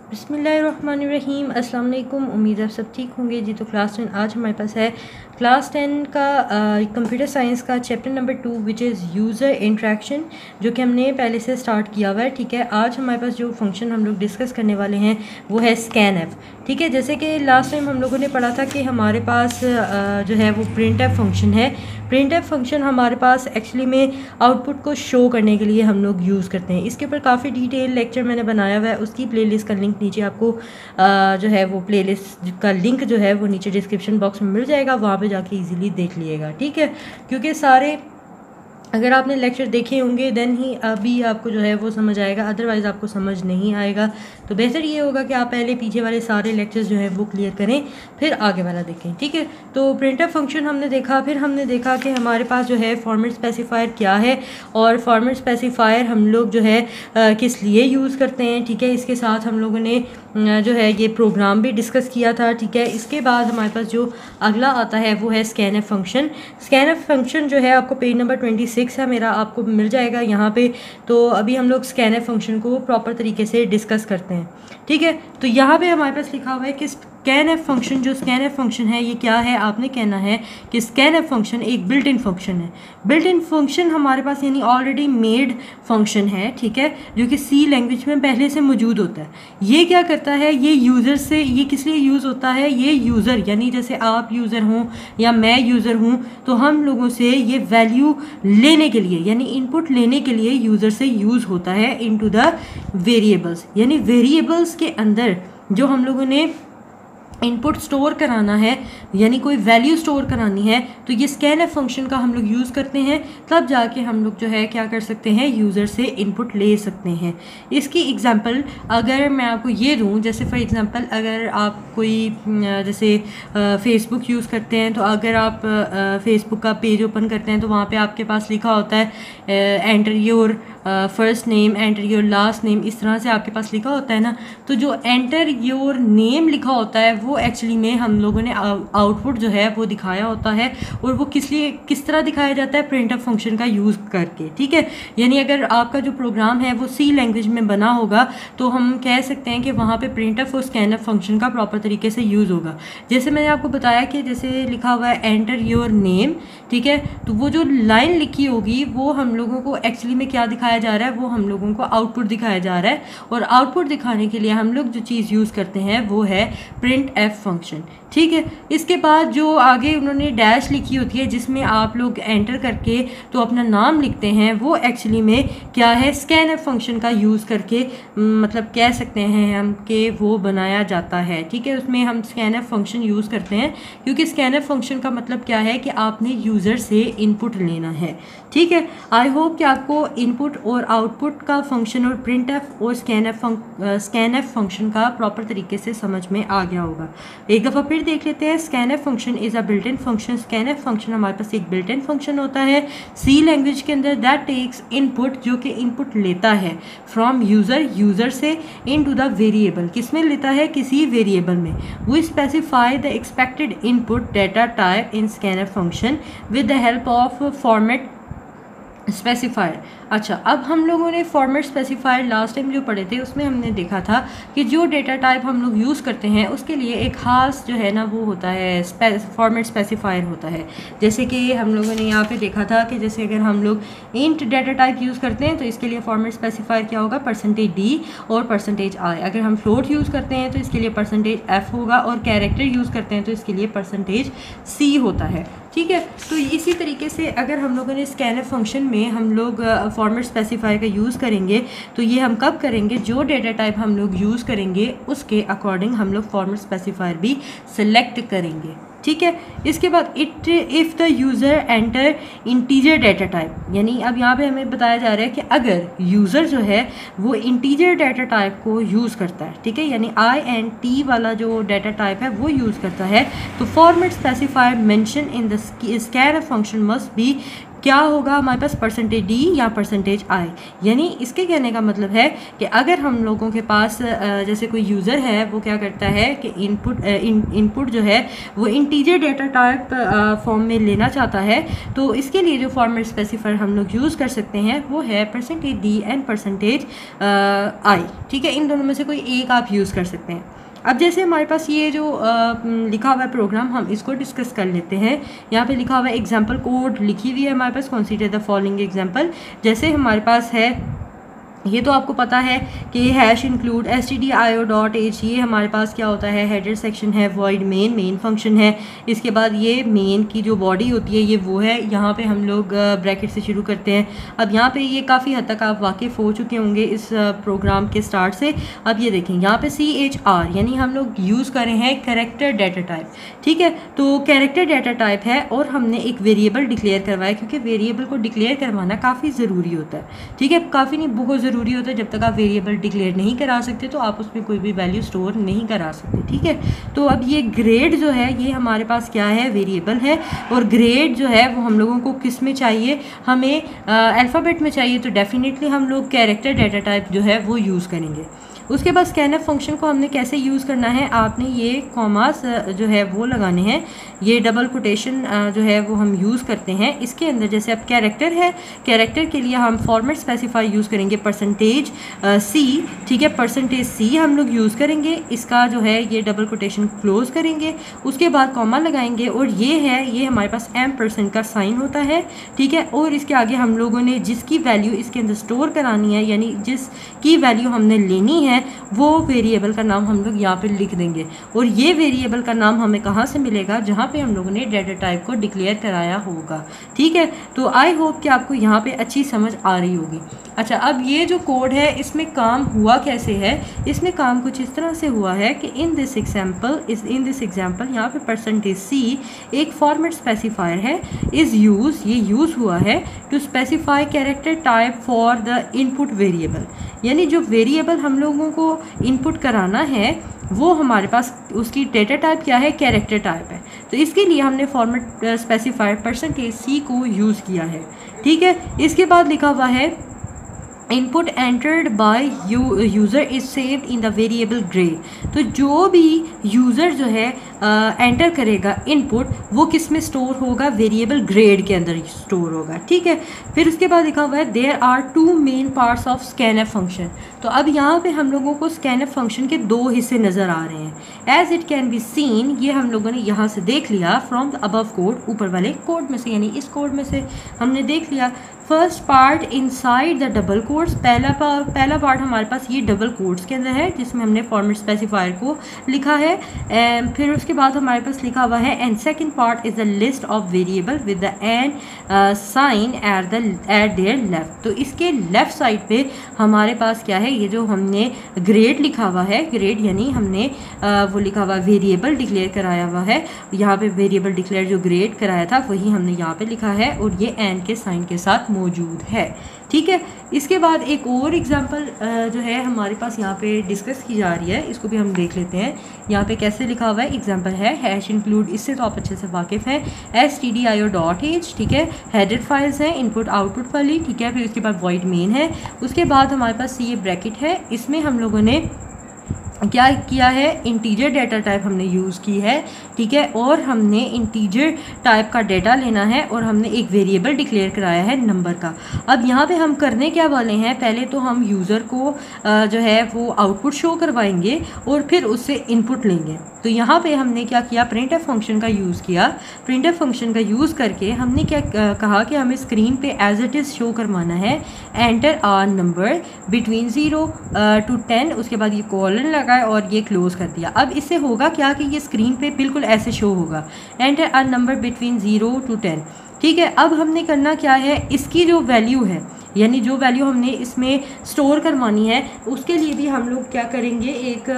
बिस्मिल्लाहिर्रहमानिर्रहीम। अस्सलाम वालेकुम। उम्मीद है आप सब ठीक होंगे जी। तो क्लास 10 आज हमारे पास है क्लास 10 का कंप्यूटर साइंस का chapter number 2 which is user interaction, जो कि हमने पहले से स्टार्ट किया हुआ है। ठीक है, आज हमारे पास जो फंक्शन हम लोग डिस्कस करने वाले हैं वो है स्कैन एफ। ठीक है, जैसे कि लास्ट टाइम हम लोगों ने पढ़ा था कि हमारे पास जो है वो प्रिंट एफ फंक्शन है। प्रिंट एफ फंक्शन हमारे पास एक्चुअली में आउटपुट को शो करने के लिए हम लोग यूज़ करते हैं। इसके ऊपर काफ़ी डिटेल लेक्चर मैंने बनाया हुआ है, उसकी प्लेलिस्ट का लिंक नीचे आपको जो है वो प्लेलिस्ट का लिंक जो है वो नीचे डिस्क्रिप्शन बॉक्स में मिल जाएगा, वहाँ पे जाके इजीली देख लिएगा। ठीक है, क्योंकि सारे अगर आपने लेक्चर देखे होंगे देन ही अभी आपको जो है वो समझ आएगा, अदरवाइज़ आपको समझ नहीं आएगा। तो बेहतर ये होगा कि आप पहले पीछे वाले सारे लेक्चर्स जो है वो क्लियर करें, फिर आगे वाला देखें। ठीक है, तो प्रिंटफ फंक्शन हमने देखा, फिर हमने देखा कि हमारे पास जो है फॉर्मेट स्पेसिफायर क्या है और फॉर्मेट स्पेसिफायर हम लोग जो है किस लिए यूज़ करते हैं। ठीक है, इसके साथ हम लोगों ने जो है ये प्रोग्राम भी डिस्कस किया था। ठीक है, इसके बाद हमारे पास जो अगला आता है वो है scan f function. Scan f function जो है आपको पेज नंबर 26 है मेरा, आपको मिल जाएगा यहाँ पे। तो अभी हम लोग स्कैन एफ फंक्शन को प्रॉपर तरीके से डिस्कस करते हैं। ठीक है, तो यहाँ पे हमारे पास लिखा हुआ है कि स्कैन एफ फंक्शन, जो स्कैन एफ फंक्शन है ये क्या है। आपने कहना है कि स्कैन एफ फंक्शन एक बिल्ट इन फंक्शन है। बिल्ट इन फंक्शन हमारे पास यानी ऑलरेडी मेड फंक्शन है। ठीक है, जो कि सी लैंग्वेज में पहले से मौजूद होता है। ये क्या करता है, ये यूज़र से, ये किस लिए यूज़ होता है, ये यूज़र यानी जैसे आप यूज़र हों या मैं यूज़र हूँ, तो हम लोगों से ये वैल्यू लेने के लिए यानी इनपुट लेने के लिए यूज़र से यूज़ होता है इनटू द वेरिएबल्स। यानी वेरिएबल्स के अंदर जो हम लोगों ने इनपुट स्टोर कराना है यानी कोई वैल्यू स्टोर करानी है, तो ये स्कैन एफ फंक्शन का हम लोग यूज़ करते हैं। तब जाके हम लोग जो है क्या कर सकते हैं, यूज़र से इनपुट ले सकते हैं। इसकी एग्जांपल अगर मैं आपको ये दूं, जैसे फॉर एग्जांपल अगर आप कोई जैसे फेसबुक यूज़ करते हैं, तो अगर आप फेसबुक का पेज ओपन करते हैं तो वहाँ पे आपके पास लिखा होता है enter your first name, enter your last name, इस तरह से आपके पास लिखा होता है ना। तो जो एंटर योर नेम लिखा होता है वो एक्चुअली में हम लोगों ने आउटपुट जो है वो दिखाया होता है, और वो किस तरह दिखाया जाता है, प्रिंटफ फंक्शन का यूज़ करके। ठीक है, यानी अगर आपका जो प्रोग्राम है वो सी लैंग्वेज में बना होगा तो हम कह सकते हैं कि वहाँ पे प्रिंटफ और स्कैनफ फंक्शन का प्रॉपर तरीके से यूज़ होगा। जैसे मैंने आपको बताया कि जैसे लिखा हुआ है एंटर योर नेम, ठीक है, तो वो जो लाइन लिखी होगी वो हम लोगों को एक्चुअली में क्या दिखाया जा रहा है, वो हम लोगों को आउटपुट दिखाया जा रहा है। और आउटपुट दिखाने के लिए हम लोग जो चीज़ यूज़ करते हैं वो है प्रिंट एफ फंक्शन। ठीक है, इसके बाद जो आगे उन्होंने डैश लिखी होती है जिसमें आप लोग एंटर करके तो अपना नाम लिखते हैं, वो एक्चुअली में क्या है, स्कैन एफ फंक्शन का यूज़ करके मतलब कह सकते हैं हम कि वो बनाया जाता है। ठीक है, उसमें हम स्कैन एफ फंक्शन यूज़ करते हैं क्योंकि स्कैन एफ फंक्शन का मतलब क्या है कि आपने यूज़र से इनपुट लेना है। ठीक है, आई होप कि आपको इनपुट और आउटपुट का फंक्शन और प्रिंट एफ और स्कैन एफ फंक्शन का प्रॉपर तरीके से समझ में आ गया होगा। एक दफ़ा फिर देख लेते हैं। Scan f function is a built in function. Scan f function हमारे पास एक बिल्ट इन फंक्शन होता है सी लैंग्वेज के अंदर, दैट टेक्स इनपुट, जो कि इनपुट लेता है फ्रॉम यूज़र से इनटू द वेरिएबल। किस में लेता है, किसी वेरिएबल में। We specify the expected input data type in scan f function with the help of format specifier. अच्छा, अब हम लोगों ने फॉर्मेट स्पेसिफायर लास्ट टाइम जो पढ़े थे उसमें हमने देखा था कि जो डेटा टाइप हम लोग यूज़ करते हैं उसके लिए एक ख़ास जो है ना वो होता है फॉर्मेट स्पेसिफायर होता है। जैसे कि हम लोगों ने यहाँ पे देखा था कि जैसे अगर हम लोग इंट डेटा टाइप यूज़ करते हैं तो इसके लिए फॉर्मेट स्पेसिफायर क्या होगा, %d और %i। अगर हम फ्लोट यूज़ करते हैं तो इसके लिए %f होगा, और कैरेक्टर यूज़ करते हैं तो इसके लिए %c होता है। ठीक है, तो इसी तरीके से अगर हम लोगों ने स्कैन एफ फंक्शन में हम लोग फॉर्मेट स्पेसिफायर का यूज़ करेंगे तो ये हम कब करेंगे, जो डेटा टाइप हम लोग यूज़ करेंगे उसके अकॉर्डिंग हम लोग फॉर्मेट स्पेसिफायर भी सिलेक्ट करेंगे। ठीक है, इसके बाद if the user enter integer data type, यानी अब यहाँ पे हमें बताया जा रहा है कि अगर यूज़र जो है वो इंटीजर डेटा टाइप को यूज़ करता है, ठीक है, यानी INT वाला जो डेटा टाइप है वो यूज़ करता है, तो format specifier mention in the scan function must be क्या होगा हमारे पास परसेंटेज डी या परसेंटेज आई। यानी इसके कहने का मतलब है कि अगर हम लोगों के पास जैसे कोई यूज़र है वो क्या करता है कि इनपुट जो है वो इंटीजर डेटा टाइप फॉर्म में लेना चाहता है, तो इसके लिए जो फॉर्मेट स्पेसिफायर हम लोग यूज़ कर सकते हैं वो है परसेंटेज डी एंड परसेंटेज आई। ठीक है, इन दोनों में से कोई एक आप यूज़ कर सकते हैं। अब जैसे हमारे पास ये जो लिखा हुआ है प्रोग्राम, हम इसको डिस्कस कर लेते हैं। यहाँ पे लिखा हुआ है एग्जांपल कोड लिखी हुई है हमारे पास, कंसीडर द फॉलोइंग एग्जांपल। जैसे हमारे पास है, ये तो आपको पता है कि हैश इंक्लूड stdio.h, ये हमारे पास क्या होता है, हेडर सेक्शन है, वॉइड मेन फंक्शन है। इसके बाद ये मेन की जो बॉडी होती है ये वो है, यहाँ पे हम लोग ब्रैकेट से शुरू करते हैं। अब यहाँ पे ये काफ़ी हद तक आप वाकिफ़ हो चुके होंगे इस प्रोग्राम के स्टार्ट से। अब ये देखें यहाँ पे CHR यानी हम लोग यूज़ कर रहे हैं कैरेक्टर डाटा टाइप। ठीक है, तो कैरेक्टर डाटा टाइप है और हमने एक वेरिएबल डिक्लेयर करवाया, क्योंकि वेरिएबल को डिक्लेयर करवाना काफ़ी ज़रूरी होता है। ठीक है, काफ़ी नहीं, बहुत ज़रूरी होता है। जब तक आप वेरिएबल डिक्लेयर नहीं करा सकते तो आप उसमें कोई भी वैल्यू स्टोर नहीं करा सकते। ठीक है, तो अब ये ग्रेड जो है ये हमारे पास क्या है, वेरिएबल है। और ग्रेड जो है वो हम लोगों को किस में चाहिए, हमें अल्फ़ाबेट में चाहिए, तो डेफिनेटली हम लोग कैरेक्टर डाटा टाइप जो है वो यूज़ करेंगे। उसके बाद स्कैनफ फंक्शन को हमने कैसे यूज़ करना है, आपने ये कॉमास जो है वो लगाने हैं, ये डबल कोटेशन जो है वो हम यूज़ करते हैं इसके अंदर। जैसे अब कैरेक्टर है, कैरेक्टर के लिए हम फॉर्मेट स्पेसिफाई यूज़ करेंगे परसेंटेज सी। ठीक है, परसेंटेज सी हम लोग यूज़ करेंगे, इसका जो है ये डबल कोटेशन क्लोज करेंगे, उसके बाद कॉमा लगाएंगे और ये है, ये हमारे पास % का साइन होता है। ठीक है, और इसके आगे हम लोगों ने जिसकी वैल्यू इसके अंदर स्टोर करानी है, यानी जिसकी वैल्यू हमने लेनी है, वो वेरिएबल का नाम हम लोग यहाँ पे लिख देंगे। और ये वेरिएबल का नाम हमें कहाँ से मिलेगा, जहाँ पे हम लोगों ने डाटा टाइप को डिक्लेयर कराया होगा। ठीक है, तो आई होप कि आपको यहाँ पे अच्छी समझ आ रही होगी। अच्छा, अब ये जो कोड है इसमें काम हुआ कैसे है, इसमें काम कुछ इस तरह से हुआ है कि इन दिस एग्जाम्पल यहाँ पे परसेंटेज सी एक फॉर्मेट स्पेसिफायर है, ये यूज़ हुआ है to specify character type for the input variable. यानी जो वेरिएबल हम लोगों को इनपुट कराना है वो हमारे पास उसकी डेटा टाइप क्या है, कैरेक्टर टाइप है। तो इसके लिए हमने फॉर्मेट स्पेसिफायर परसेंटेज सी को यूज़ किया है। ठीक है, इसके बाद लिखा हुआ है input entered by user is saved in the variable grade. तो जो भी यूज़र जो है एंटर करेगा इनपुट, वो किस में स्टोर होगा, वेरिएबल ग्रेड के अंदर स्टोर होगा। ठीक है, फिर उसके बाद लिखा हुआ है there are 2 main parts of scanf function. तो अब यहाँ पे हम लोगों को स्कैनफ फंक्शन के 2 हिस्से नज़र आ रहे हैं। As it can be seen, ये हम लोगों ने यहाँ से देख लिया फ्रॉम द अबव कोड, ऊपर वाले कोड में से, यानी इस कोड में से हमने देख लिया। First part inside the double quotes, पहला पार्ट हमारे पास ये डबल कोट्स के अंदर है जिसमें हमने फॉर्मेट स्पेसिफायर को लिखा है। फिर उसके बाद हमारे पास लिखा हुआ है and second part is the list of variable with the and sign at their left. तो इसके लेफ़्ट साइड पे हमारे पास क्या है, ये जो हमने ग्रेड लिखा हुआ है, ग्रेड यानी हमने वो लिखा हुआ वेरिएबल डिक्लेयर कराया हुआ है। यहाँ पे वेरिएबल डिक्लेयर जो ग्रेड कराया था वही हमने यहाँ पे लिखा है और ये एंड के साइन के साथ मौजूद है। ठीक है, इसके बाद एक और एग्जांपल जो है हमारे पास यहाँ पे डिस्कस की जा रही है, इसको भी हम देख लेते हैं। यहाँ पे कैसे लिखा हुआ है, एग्जांपल है हैश इंक्लूड, इससे तो आप अच्छे से वाकिफ़ हैं, stdio.h। ठीक है, हेडर फाइल्स हैं इनपुट आउटपुट वाली। ठीक है, फिर उसके बाद वॉइड मेन है, उसके बाद हमारे पास ये ब्रैकेट है, इसमें हम लोगों ने क्या किया है, इंटीजर डाटा टाइप हमने यूज़ की है। ठीक है, और हमने इंटीजर टाइप का डाटा लेना है और हमने एक वेरिएबल डिक्लेयर कराया है नंबर का। अब यहाँ पे हम करने क्या वाले हैं, पहले तो हम यूज़र को जो है वो आउटपुट शो करवाएंगे और फिर उससे इनपुट लेंगे। तो यहाँ पे हमने क्या किया, प्रिंटफ फंक्शन का यूज़ किया। प्रिंटफ फंक्शन का यूज़ करके हमने क्या कहा कि हमें स्क्रीन पे एज इट इज़ शो करवाना है enter a number between 0 to 10, उसके बाद ये कॉलन लगाए और ये क्लोज कर दिया। अब इससे होगा क्या कि ये स्क्रीन पे बिल्कुल ऐसे शो होगा, enter a number between 0 to 10। ठीक है, अब हमने करना क्या है, इसकी जो वैल्यू है, यानी जो वैल्यू हमने इसमें स्टोर करवानी है उसके लिए भी हम लोग क्या करेंगे, एक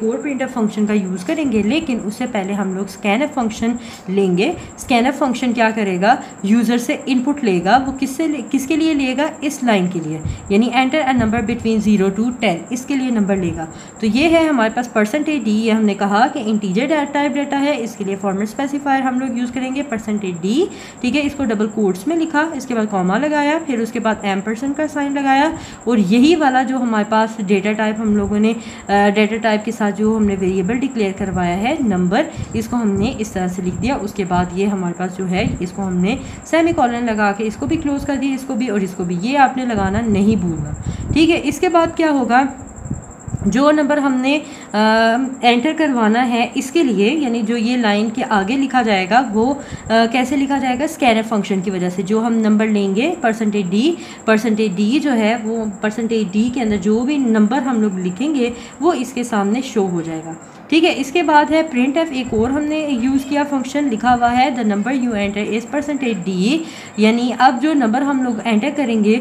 और प्रिंटफ फंक्शन का यूज़ करेंगे। लेकिन उससे पहले हम लोग स्कैनफ फंक्शन लेंगे। स्कैनफ फंक्शन क्या करेगा, यूज़र से इनपुट लेगा। वो किसके लिए लेगा, इस लाइन के लिए, यानी enter a number between 0 to 10, इसके लिए नंबर लेगा। तो ये है हमारे पास %d। ये हमने कहा कि इंटीजर टाइप डाटा है, इसके लिए फॉर्मेट स्पेसिफायर हम लोग यूज़ करेंगे %d। ठीक है, इसको डबल कोट्स में लिखा, इसके बाद कॉमा लगाया, फिर उसके बाद एम्परसेंड का साइन लगाया। और यही वाला जो हमारे पास डेटा टाइप हम लोगों ने डेटा टाइप के साथ जो हमने वेरिएबल डिक्लेयर करवाया है नंबर, इसको हमने इस तरह से लिख दिया। उसके बाद ये हमारे पास जो है इसको हमने सेमीकोलन लगा के इसको भी क्लोज कर दिया, इसको भी और इसको भी। ये आपने लगाना नहीं भूलना। ठीक है, इसके बाद क्या होगा, जो नंबर हमने एंटर करवाना है इसके लिए, यानी जो ये लाइन के आगे लिखा जाएगा वो कैसे लिखा जाएगा, स्कैनफ फंक्शन की वजह से। जो हम नंबर लेंगे %d जो है वो %d के अंदर जो भी नंबर हम लोग लिखेंगे वो इसके सामने शो हो जाएगा। ठीक है, इसके बाद है printf। एक और हमने यूज़ किया फंक्शन, लिखा हुआ है the number you enter is %d, यानी अब जो नंबर हम लोग एंटर करेंगे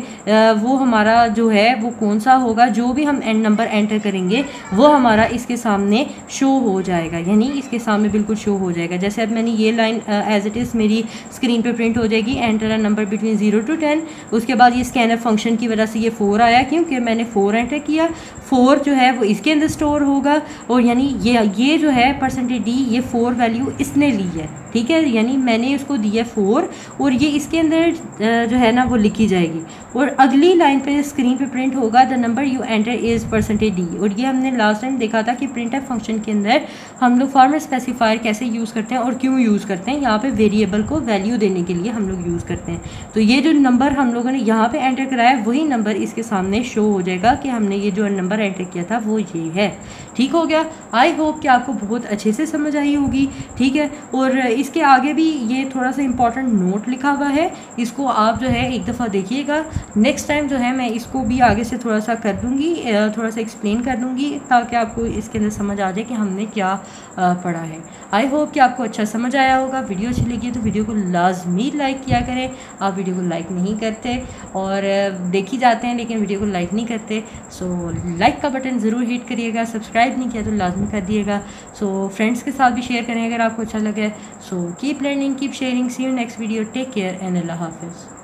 वो हमारा जो है वो कौन सा होगा, जो भी हम नंबर एंटर करेंगे वो हमारा इसके सामने शो हो जाएगा, यानी इसके सामने बिल्कुल शो हो जाएगा। जैसे अब मैंने ये लाइन एज इट इज़ मेरी स्क्रीन पे प्रिंट हो जाएगी, enter a number between 0 to 10। उसके बाद ये स्कैनफ फंक्शन की वजह से ये 4 आया, क्योंकि मैंने 4 एंटर किया। 4 जो है वो इसके अंदर स्टोर होगा, और यानी ये जो है %d, ये 4 वैल्यू इसने ली है। ठीक है, यानी मैंने इसको दिया 4 और ये इसके अंदर जो है ना वो लिखी जाएगी। और अगली लाइन पे स्क्रीन पे प्रिंट होगा the number you enter is %d। और ये हमने लास्ट टाइम देखा था कि प्रिंटफ फंक्शन के अंदर हम लोग फॉर्मेट स्पेसिफायर कैसे यूज़ करते हैं और क्यों यूज़ करते हैं। यहाँ पे वेरिएबल को वैल्यू देने के लिए हम लोग यूज़ करते हैं। तो ये जो नंबर हम लोगों ने यहाँ पे एंटर कराया वही नंबर इसके सामने शो हो जाएगा कि हमने ये जो नंबर एंटर किया था वो ये है। ठीक हो गया। आई होप कि आपको बहुत अच्छे से समझ आई होगी। ठीक है, और इसके आगे भी ये थोड़ा सा इंपॉर्टेंट नोट लिखा हुआ है, इसको आप जो है एक दफ़ा देखिएगा। नेक्स्ट टाइम जो है मैं इसको भी आगे से थोड़ा सा कर दूँगी, थोड़ा सा एक्सप्लेन कर दूँगी, ताकि आपको इसके अंदर समझ आ जाए कि हमने क्या पढ़ा है। आई होप कि आपको अच्छा समझ आया होगा। वीडियो अच्छी लगी तो वीडियो को लाजमी लाइक किया करें। आप वीडियो को लाइक नहीं करते और देखी जाते हैं लेकिन वीडियो को लाइक नहीं करते, सो लाइक का बटन ज़रूर हिट करिएगा। सब्सक्राइब नहीं किया तो लाजमी कर दिएगा। सो फ्रेंड्स के साथ भी शेयर करें अगर आपको अच्छा लगे। So keep learning, keep sharing. See you next video. Take care and अल्लाह हाफिज़।